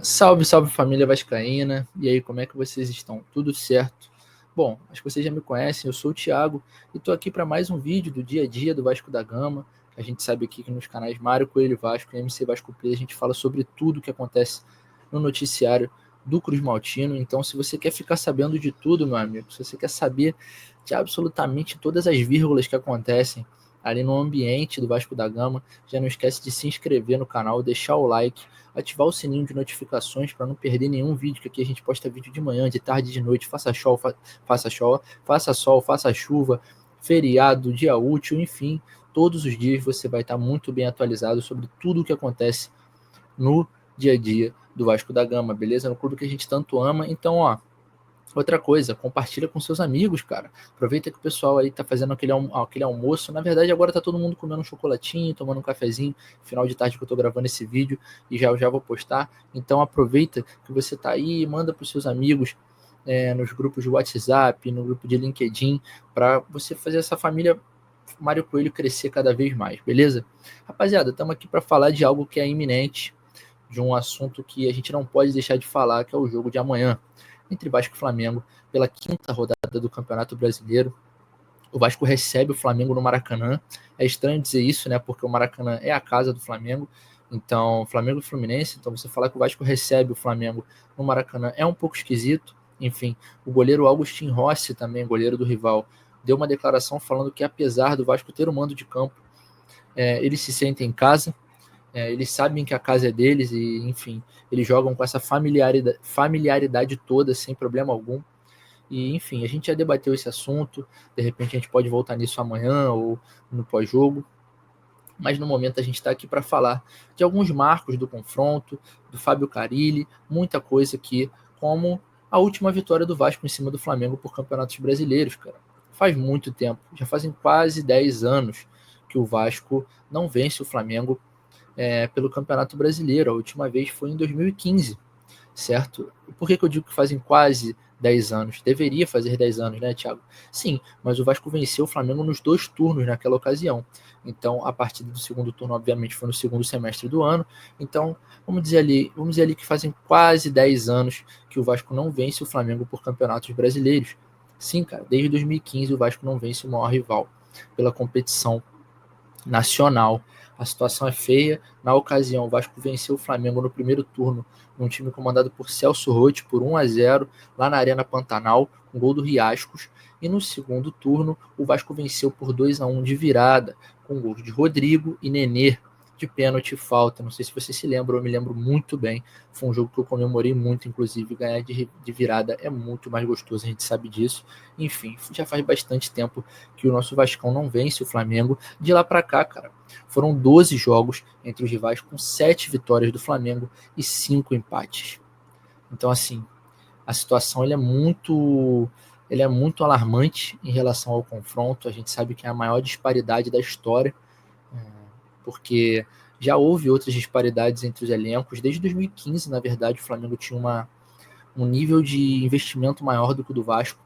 Salve, salve família vascaína. E aí, como é que vocês estão? Tudo certo? Bom, acho que vocês já me conhecem, eu sou o Thiago e estou aqui para mais um vídeo do dia a dia do Vasco da Gama. A gente sabe aqui que nos canais Mário Coelho Vasco e MC Vasco Play a gente fala sobre tudo que acontece no noticiário do Cruz Maltino. Então, se você quer ficar sabendo de tudo, meu amigo, se você quer saber de absolutamente todas as vírgulas que acontecem ali no ambiente do Vasco da Gama, já não esquece de se inscrever no canal, deixar o like, ativar o sininho de notificações para não perder nenhum vídeo, que aqui a gente posta vídeo de manhã, de tarde, de noite, faça sol, faça sol, faça chuva, feriado, dia útil, enfim, todos os dias você vai estar muito bem atualizado sobre tudo o que acontece no dia a dia do Vasco da Gama, beleza? No clube que a gente tanto ama. Então, ó, outra coisa, compartilha com seus amigos, cara. Aproveita que o pessoal aí tá fazendo aquele almoço. Na verdade, agora tá todo mundo comendo um chocolatinho, tomando um cafezinho. Final de tarde que eu tô gravando esse vídeo e já vou postar. Então aproveita que você tá aí e manda pros seus amigos nos grupos de WhatsApp, no grupo de LinkedIn, para você fazer essa família Mário Coelho crescer cada vez mais, beleza? Rapaziada, estamos aqui para falar de algo que é iminente, de um assunto que a gente não pode deixar de falar, que é o jogo de amanhã entre Vasco e Flamengo, pela quinta rodada do Campeonato Brasileiro. O Vasco recebe o Flamengo no Maracanã. É estranho dizer isso, né? Porque o Maracanã é a casa do Flamengo. Então, Flamengo e Fluminense. Então, você falar que o Vasco recebe o Flamengo no Maracanã é um pouco esquisito. Enfim, o goleiro Augustin Rossi, também goleiro do rival, deu uma declaração falando que, apesar do Vasco ter o mando de campo, eles se sentem em casa. Eles sabem que a casa é deles e, enfim, eles jogam com essa familiaridade toda, sem problema algum. E, enfim, a gente já debateu esse assunto, de repente a gente pode voltar nisso amanhã ou no pós-jogo, mas no momento a gente está aqui para falar de alguns marcos do confronto, do Fábio Carille, muita coisa aqui, como a última vitória do Vasco em cima do Flamengo por campeonatos brasileiros, cara. Faz muito tempo, já fazem quase 10 anos que o Vasco não vence o Flamengo pelo Campeonato Brasileiro. A última vez foi em 2015, certo? Por que eu digo que fazem quase 10 anos? Deveria fazer 10 anos, né, Thiago? Sim, mas o Vasco venceu o Flamengo nos 2 turnos naquela ocasião. Então, a partida do segundo turno, obviamente, foi no segundo semestre do ano. Então, vamos dizer ali que fazem quase 10 anos que o Vasco não vence o Flamengo por campeonatos brasileiros. Sim, cara, desde 2015 o Vasco não vence o maior rival pela competição nacional. A situação é feia. Na ocasião, o Vasco venceu o Flamengo no primeiro turno, num time comandado por Celso Roth, por 1-0, lá na Arena Pantanal, com gol do Riascos. E no segundo turno, o Vasco venceu por 2-1 de virada, com gols de Rodrigo e Nenê, de pênalti e falta. Não sei se você se lembra, eu me lembro muito bem. Foi um jogo que eu comemorei muito, inclusive. Ganhar de virada é muito mais gostoso, a gente sabe disso. Enfim, já faz bastante tempo que o nosso Vascão não vence o Flamengo. De lá para cá, cara, foram 12 jogos entre os rivais, com 7 vitórias do Flamengo e 5 empates. Então, assim, a situação ele é muito alarmante em relação ao confronto. A gente sabe que é a maior disparidade da história, porque já houve outras disparidades entre os elencos. Desde 2015, na verdade, o Flamengo tinha um nível de investimento maior do que o do Vasco.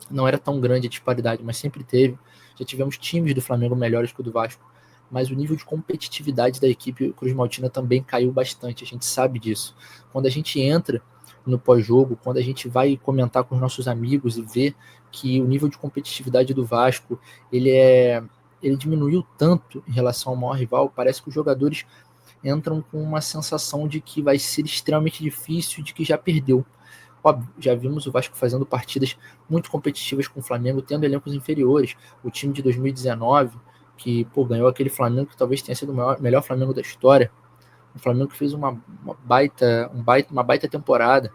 Não era tão grande a disparidade, mas sempre teve. Já tivemos times do Flamengo melhores que o do Vasco, mas o nível de competitividade da equipe Cruz Maltina também caiu bastante, a gente sabe disso. Quando a gente entra no pós-jogo, quando a gente vai comentar com os nossos amigos e vê que o nível de competitividade do Vasco, ele diminuiu tanto em relação ao maior rival, parece que os jogadores entram com uma sensação de que vai ser extremamente difícil, de que já perdeu. Óbvio, já vimos o Vasco fazendo partidas muito competitivas com o Flamengo, tendo elencos inferiores. O time de 2019, que ganhou aquele Flamengo que talvez tenha sido o melhor Flamengo da história. Um Flamengo que fez uma baita temporada.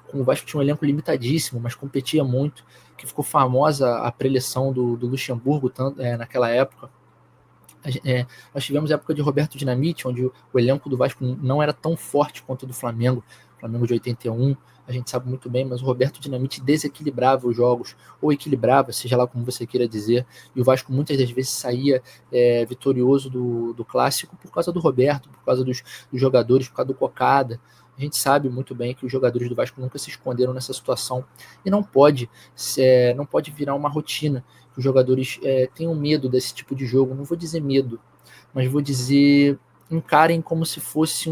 Com o Vasco tinha um elenco limitadíssimo, mas competia muito, que ficou famosa a preleção do Luxemburgo naquela época. Nós tivemos a época de Roberto Dinamite, onde o elenco do Vasco não era tão forte quanto o do Flamengo de 81, a gente sabe muito bem, mas o Roberto Dinamite desequilibrava os jogos, ou equilibrava, seja lá como você queira dizer, e o Vasco muitas das vezes saía vitorioso do clássico por causa do Roberto, por causa dos jogadores, por causa do Cocada. A gente sabe muito bem que os jogadores do Vasco nunca se esconderam nessa situação, e não pode virar uma rotina, que os jogadores tenham medo desse tipo de jogo. Não vou dizer medo, mas vou dizer encarem como se fosse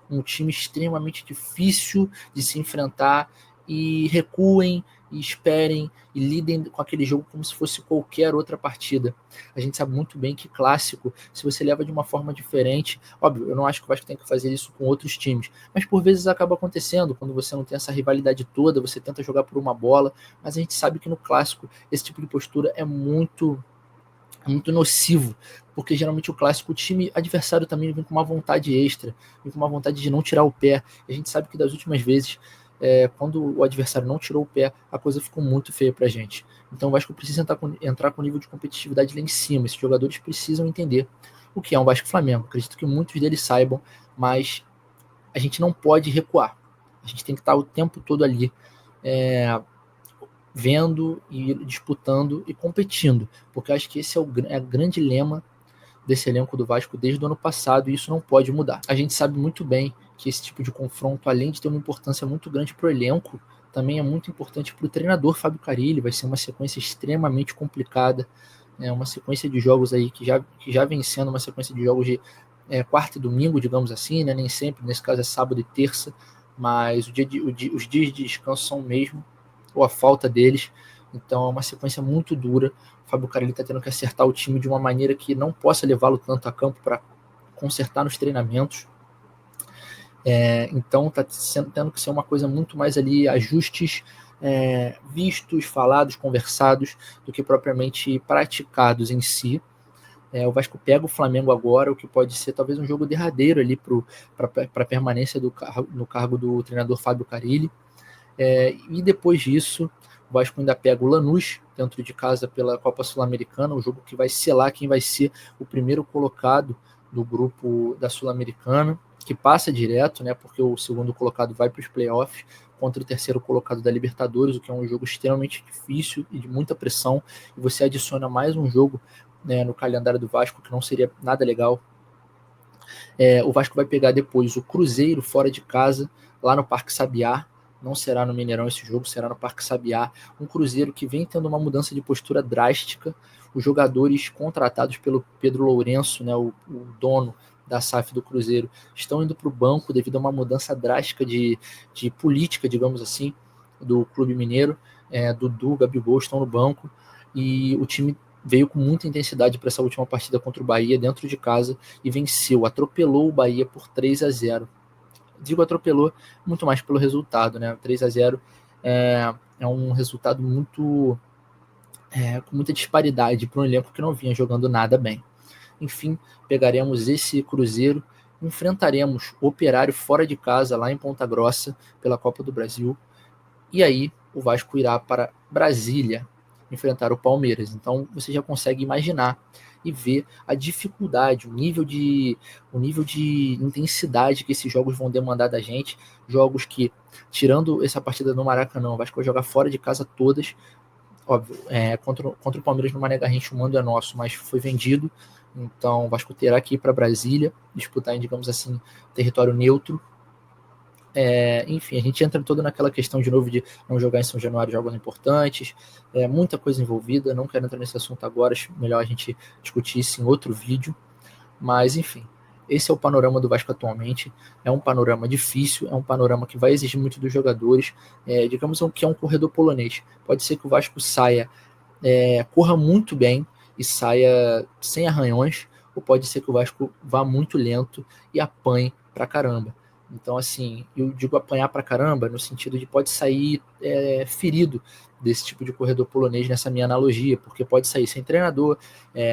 um time extremamente difícil de se enfrentar, e recuem, e esperem, e lidem com aquele jogo como se fosse qualquer outra partida. A gente sabe muito bem que clássico, se você leva de uma forma diferente, óbvio, eu não acho que o Vasco tem que fazer isso com outros times, mas por vezes acaba acontecendo, quando você não tem essa rivalidade toda, você tenta jogar por uma bola, mas a gente sabe que no clássico esse tipo de postura é muito nocivo, porque geralmente o clássico, o time adversário também vem com uma vontade extra, vem com uma vontade de não tirar o pé. E a gente sabe que das últimas vezes, quando o adversário não tirou o pé, a coisa ficou muito feia pra gente. Então o Vasco precisa entrar com nível de competitividade lá em cima. Esses jogadores precisam entender o que é um Vasco Flamengo. Acredito que muitos deles saibam, mas a gente não pode recuar. A gente tem que estar o tempo todo ali, vendo e disputando e competindo, porque acho que esse é o grande lema desse elenco do Vasco desde o ano passado, e isso não pode mudar. A gente sabe muito bem que esse tipo de confronto, além de ter uma importância muito grande para o elenco, também é muito importante para o treinador Fábio Carille. Vai ser uma sequência extremamente complicada, uma sequência de jogos aí que já vem sendo uma sequência de jogos de quarta e domingo, digamos assim, né? Nem sempre, nesse caso é sábado e terça, mas os dias de descanso são o mesmo, ou a falta deles. Então é uma sequência muito dura. O Fábio Carille está tendo que acertar o time de uma maneira que não possa levá-lo tanto a campo para consertar nos treinamentos. Então está tendo que ser uma coisa muito mais ali, ajustes vistos, falados, conversados, do que propriamente praticados em si. O Vasco pega o Flamengo agora, o que pode ser talvez um jogo derradeiro ali para a permanência no cargo do treinador Fábio Carille. E depois disso, o Vasco ainda pega o Lanús dentro de casa pela Copa Sul-Americana, o jogo que vai selar quem vai ser o primeiro colocado do grupo da Sul-Americana, que passa direto, né, porque o segundo colocado vai para os playoffs contra o terceiro colocado da Libertadores, o que é um jogo extremamente difícil e de muita pressão, e você adiciona mais um jogo, né, no calendário do Vasco, que não seria nada legal. O Vasco vai pegar depois o Cruzeiro fora de casa, lá no Parque Sabiá. Não será no Mineirão esse jogo, será no Parque Sabiá. Um Cruzeiro que vem tendo uma mudança de postura drástica. Os jogadores contratados pelo Pedro Lourenço, né, o dono da SAF do Cruzeiro, estão indo para o banco devido a uma mudança drástica de política, digamos assim, do Clube Mineiro. Dudu, Gabigol estão no banco, e o time veio com muita intensidade para essa última partida contra o Bahia dentro de casa e venceu, atropelou o Bahia por 3-0. Digo atropelou muito mais pelo resultado, né? 3-0 é um resultado muito com muita disparidade para um elenco que não vinha jogando nada bem. Enfim, pegaremos esse Cruzeiro, enfrentaremos o Operário fora de casa, lá em Ponta Grossa, pela Copa do Brasil, e aí o Vasco irá para Brasília enfrentar o Palmeiras. Então você já consegue imaginar e ver a dificuldade, o nível de intensidade que esses jogos vão demandar da gente. Jogos que, tirando essa partida no Maracanã, o Vasco vai jogar fora de casa todas. Óbvio, contra o Palmeiras no Mané Garrincha o mando é nosso, mas foi vendido. Então o Vasco terá que ir para Brasília, disputar em, digamos assim, território neutro. Enfim, a gente entra todo naquela questão de novo de não jogar em São Januário jogos importantes, muita coisa envolvida. Não quero entrar nesse assunto agora, acho melhor a gente discutir isso em outro vídeo, mas enfim, esse é o panorama do Vasco atualmente. É um panorama difícil, é um panorama que vai exigir muito dos jogadores, digamos que é um corredor polonês. Pode ser que o Vasco saia, corra muito bem e saia sem arranhões, ou pode ser que o Vasco vá muito lento e apanhe pra caramba. Então, assim, eu digo apanhar pra caramba no sentido de pode sair ferido desse tipo de corredor polonês nessa minha analogia, porque pode sair sem treinador,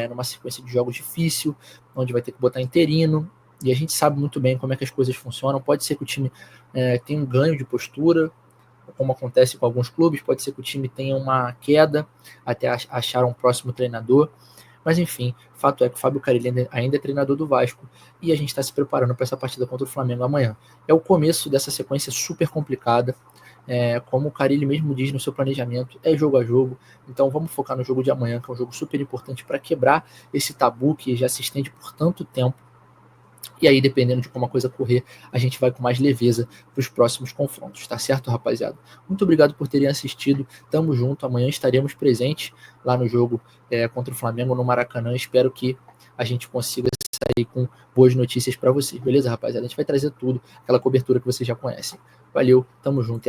numa sequência de jogos difícil, onde vai ter que botar interino, e a gente sabe muito bem como é que as coisas funcionam. Pode ser que o time tenha um ganho de postura, como acontece com alguns clubes, pode ser que o time tenha uma queda até achar um próximo treinador. Mas enfim, fato é que o Fábio Carille ainda é treinador do Vasco, e a gente está se preparando para essa partida contra o Flamengo amanhã. É o começo dessa sequência super complicada, como o Carille mesmo diz no seu planejamento, é jogo a jogo. Então vamos focar no jogo de amanhã, que é um jogo super importante para quebrar esse tabu que já se estende por tanto tempo. E aí, dependendo de como a coisa correr, a gente vai com mais leveza para os próximos confrontos, tá certo, rapaziada? Muito obrigado por terem assistido, tamo junto, amanhã estaremos presentes lá no jogo contra o Flamengo no Maracanã. Espero que a gente consiga sair com boas notícias para vocês, beleza, rapaziada? A gente vai trazer tudo, aquela cobertura que vocês já conhecem. Valeu, tamo junto e até.